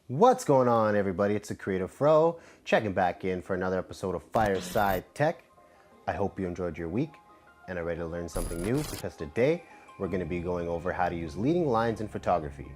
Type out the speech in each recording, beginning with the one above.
What's going on, everybody? It's the Creative Fro, checking back in for another episode of Fireside Tech. I hope you enjoyed your week and are ready to learn something new, because today we're going to be going over how to use leading lines in photography.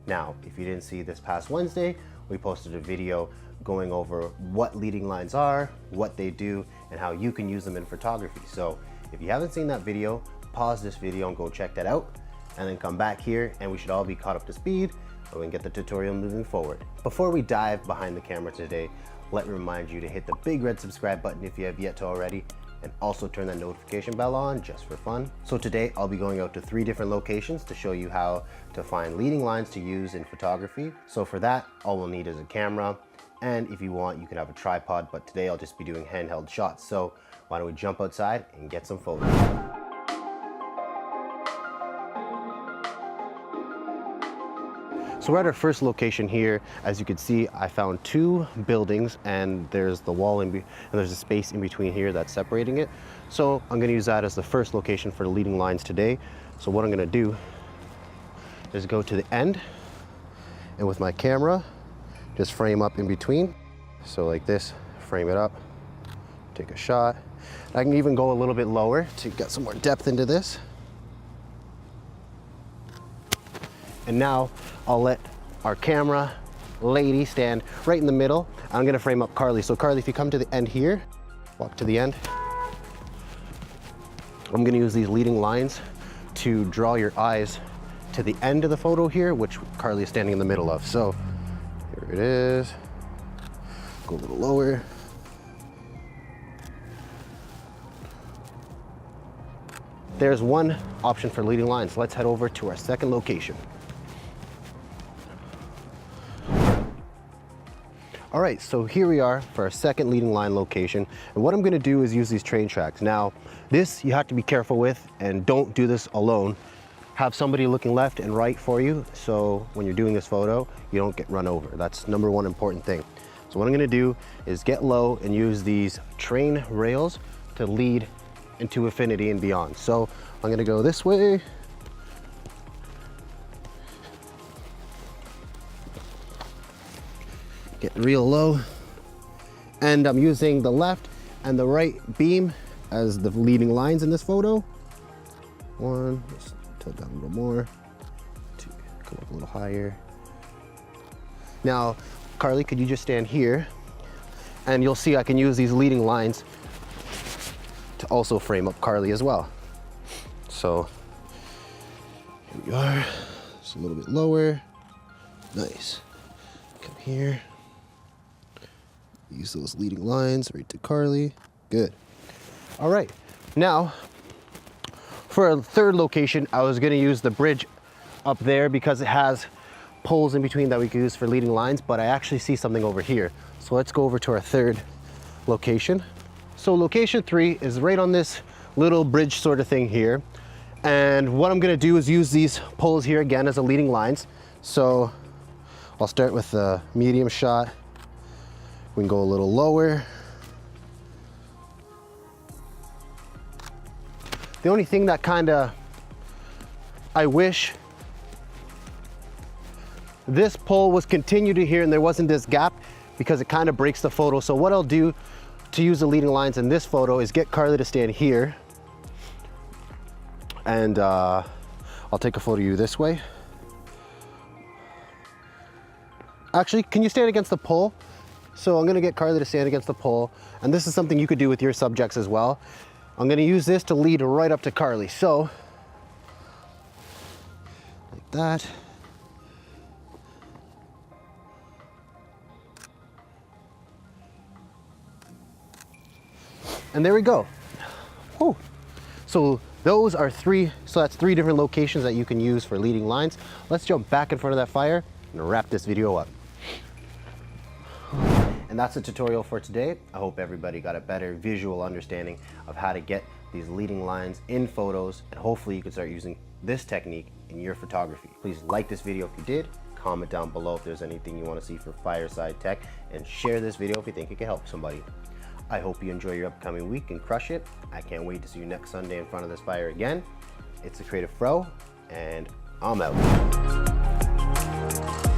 Now, if you didn't see this past Wednesday, we posted a video going over what leading lines are, what they do, and how you can use them in photography. So if you haven't seen that video, pause this video and go check that out, and then come back here and we should all be caught up to speed and we can get the tutorial moving forward. Before we dive behind the camera today, let me remind you to hit the big red subscribe button if you have yet to already, and also turn that notification bell on just for fun. So today I'll be going out to 3 different locations to show you how to find leading lines to use in photography. So for that, all we'll need is a camera, and if you want, you can have a tripod, but today I'll just be doing handheld shots. So why don't we jump outside and get some photos. So we're at our first location here. As you can see, I found 2 buildings, and there's the wall and there's a space in between here that's separating it. So I'm gonna use that as the first location for the leading lines today. So what I'm gonna do is go to the end, and with my camera, just frame up in between. So like this, frame it up, take a shot. I can even go a little bit lower to get some more depth into this. And now I'll let our camera lady stand right in the middle. I'm gonna frame up Carly. So Carly, if you come to the end here, walk to the end. I'm gonna use these leading lines to draw your eyes to the end of the photo here, which Carly is standing in the middle of. So here it is. Go a little lower. There's one option for leading lines. Let's head over to our second location. All right, so here we are for our second leading line location. And what I'm gonna do is use these train tracks. Now, this you have to be careful with, and don't do this alone. Have somebody looking left and right for you, so when you're doing this photo, you don't get run over. That's number one important thing. So what I'm gonna do is get low and use these train rails to lead into infinity and beyond. So I'm gonna go this way. Get real low, and I'm using the left and the right beam as the leading lines in this photo. 1, let's tilt down a little more, 2, come up a little higher. Now, Carly, could you just stand here? And you'll see I can use these leading lines to also frame up Carly as well. So, here we are, just a little bit lower, nice. Come here. Use those leading lines right to Carly. Good. All right. Now, for a third location, I was going to use the bridge up there because it has poles in between that we could use for leading lines, but I actually see something over here. So let's go over to our third location. So location 3 is right on this little bridge sort of thing here. And what I'm going to do is use these poles here again as the leading lines. So I'll start with the medium shot. We can go a little lower. The only thing that I wish this pole was continued to here and there wasn't this gap, because it kind of breaks the photo. So what I'll do to use the leading lines in this photo is get Carly to stand here, and I'll take a photo of you this way. Actually, can you stand against the pole? So I'm gonna get Carly to stand against the pole, and this is something you could do with your subjects as well. I'm gonna use this to lead right up to Carly. So, like that. And there we go. Whew. So those are 3, so that's 3 different locations that you can use for leading lines. Let's jump back in front of that fire and wrap this video up. And that's the tutorial for today. I hope everybody got a better visual understanding of how to get these leading lines in photos, and hopefully you can start using this technique in your photography. Please like this video if you did, comment down below if there's anything you want to see for Fireside Tech, and share this video if you think it can help somebody. I hope you enjoy your upcoming week and crush it. I can't wait to see you next Sunday in front of this fire again. It's the Creative Fro, and I'm out.